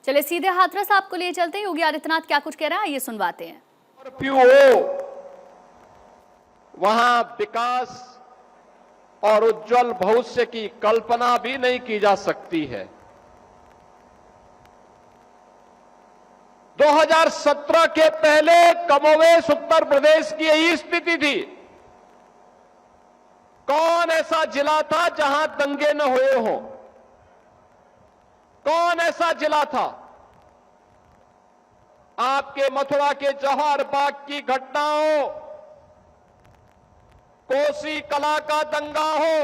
चले सीधे हाथरस आपको लिए चलते हैं। योगी आदित्यनाथ क्या कुछ कह रहा है, ये सुनवाते हैं। कर्फ्यू हो, वहां विकास और उज्जवल भविष्य की कल्पना भी नहीं की जा सकती है। 2017 के पहले कमोवेश उत्तर प्रदेश की यही स्थिति थी। कौन ऐसा जिला था जहां दंगे न हुए हों? कौन ऐसा जिला था? आपके मथुरा के जौहर बाग की घटना हो, कोसी कला का दंगा हो,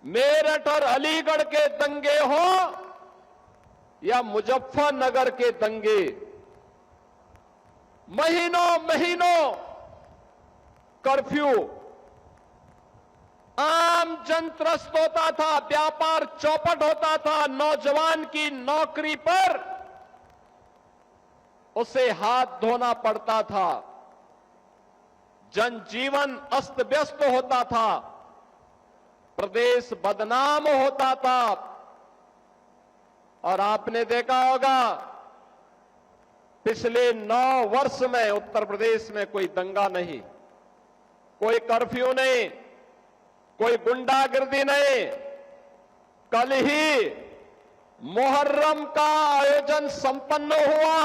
मेरठ और अलीगढ़ के दंगे हो या मुजफ्फरनगर के दंगे, महीनों महीनों कर्फ्यू, आम जन त्रस्त होता था, व्यापार चौपट होता था, नौजवान की नौकरी पर उसे हाथ धोना पड़ता था, जनजीवन अस्त व्यस्त होता था, प्रदेश बदनाम होता था। और आपने देखा होगा पिछले 9 वर्ष में उत्तर प्रदेश में कोई दंगा नहीं, कोई कर्फ्यू नहीं, कोई गुंडागर्दी नहीं। कल ही मुहर्रम का आयोजन संपन्न हुआ।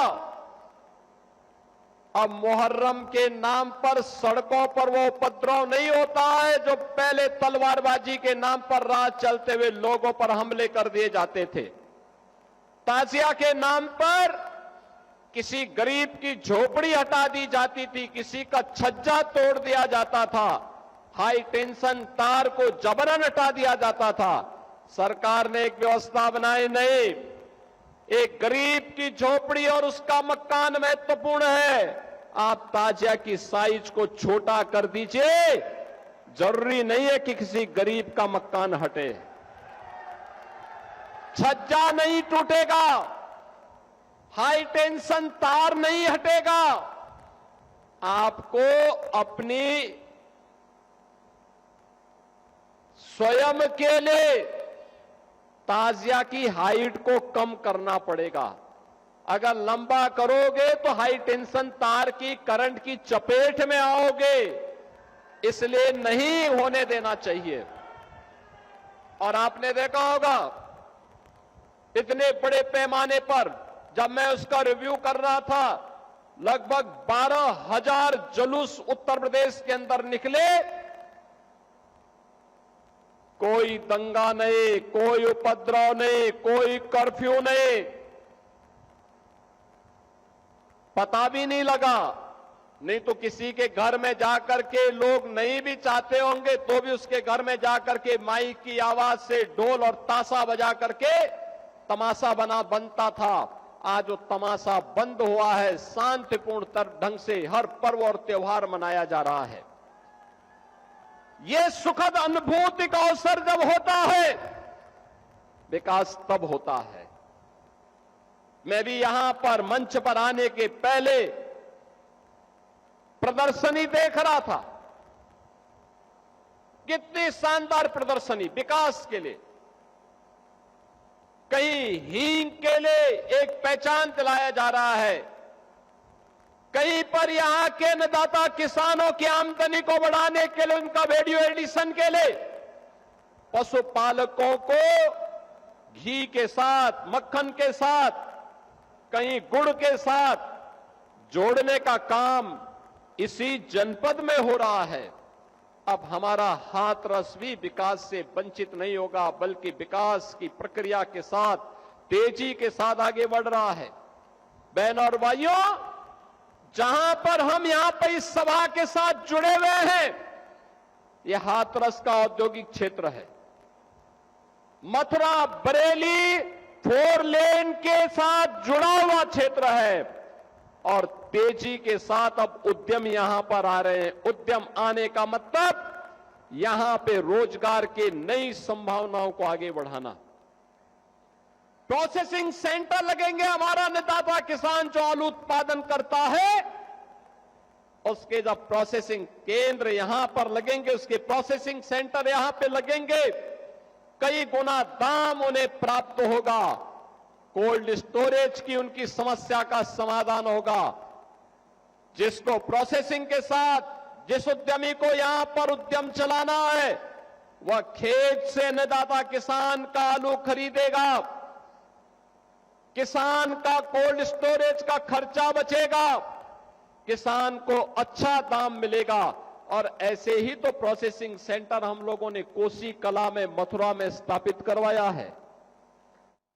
अब मुहर्रम के नाम पर सड़कों पर वो उपद्रव नहीं होता है जो पहले तलवारबाजी के नाम पर रात चलते हुए लोगों पर हमले कर दिए जाते थे। ताजिया के नाम पर किसी गरीब की झोपड़ी हटा दी जाती थी, किसी का छज्जा तोड़ दिया जाता था, हाई टेंशन तार को जबरन हटा दिया जाता था। सरकार ने एक व्यवस्था बनाई नहीं, एक गरीब की झोपड़ी और उसका मकान महत्वपूर्ण है। आप ताजिया की साइज को छोटा कर दीजिए, जरूरी नहीं है कि किसी गरीब का मकान हटे। छज्जा नहीं टूटेगा, हाई टेंशन तार नहीं हटेगा। आपको अपनी स्वयं के लिए ताजिया की हाइट को कम करना पड़ेगा। अगर लंबा करोगे तो हाई टेंशन तार की करंट की चपेट में आओगे, इसलिए नहीं होने देना चाहिए। और आपने देखा होगा इतने बड़े पैमाने पर जब मैं उसका रिव्यू कर रहा था, लगभग 12,000 जुलूस उत्तर प्रदेश के अंदर निकले। कोई दंगा नहीं, कोई उपद्रव नहीं, कोई कर्फ्यू नहीं, पता भी नहीं लगा। नहीं तो किसी के घर में जाकर के लोग नहीं भी चाहते होंगे तो भी उसके घर में जाकर के माइक की आवाज से ढोल और ताशा बजा करके तमाशा बनता था। आज वो तमाशा बंद हुआ है, शांतिपूर्ण ढंग से हर पर्व और त्योहार मनाया जा रहा है। यह सुखद अनुभूति का अवसर जब होता है, विकास तब होता है। मैं भी यहां पर मंच पर आने के पहले प्रदर्शनी देख रहा था। कितनी शानदार प्रदर्शनी विकास के लिए, कहीं हींग के लिए एक पहचान दिलाया जा रहा है, कहीं पर यहां के अन्नदाता किसानों की आमदनी को बढ़ाने के लिए, उनका वैल्यू एडिशन के लिए, पशुपालकों को घी के साथ, मक्खन के साथ, कहीं गुड़ के साथ जोड़ने का काम इसी जनपद में हो रहा है। अब हमारा हाथरस भी विकास से वंचित नहीं होगा, बल्कि विकास की प्रक्रिया के साथ तेजी के साथ आगे बढ़ रहा है। बहनों और भाइयों, जहां पर हम यहां पर इस सभा के साथ जुड़े हुए हैं, यह हाथरस का औद्योगिक क्षेत्र है। मथुरा बरेली 4 लेन के साथ जुड़ा हुआ क्षेत्र है और तेजी के साथ अब उद्यम यहां पर आ रहे हैं। उद्यम आने का मतलब यहां पे रोजगार के नई संभावनाओं को आगे बढ़ाना। प्रोसेसिंग सेंटर लगेंगे। हमारा अन्नदाता किसान जो आलू उत्पादन करता है, उसके जब प्रोसेसिंग केंद्र यहां पर लगेंगे, उसके प्रोसेसिंग सेंटर यहां पे लगेंगे, कई गुना दाम उन्हें प्राप्त होगा। कोल्ड स्टोरेज की उनकी समस्या का समाधान होगा। जिसको प्रोसेसिंग के साथ जिस उद्यमी को यहां पर उद्यम चलाना है, वह खेत से अन्नदाता किसान का आलू खरीदेगा, किसान का कोल्ड स्टोरेज का खर्चा बचेगा, किसान को अच्छा दाम मिलेगा। और ऐसे ही तो प्रोसेसिंग सेंटर हम लोगों ने कोसी कला में, मथुरा में स्थापित करवाया है।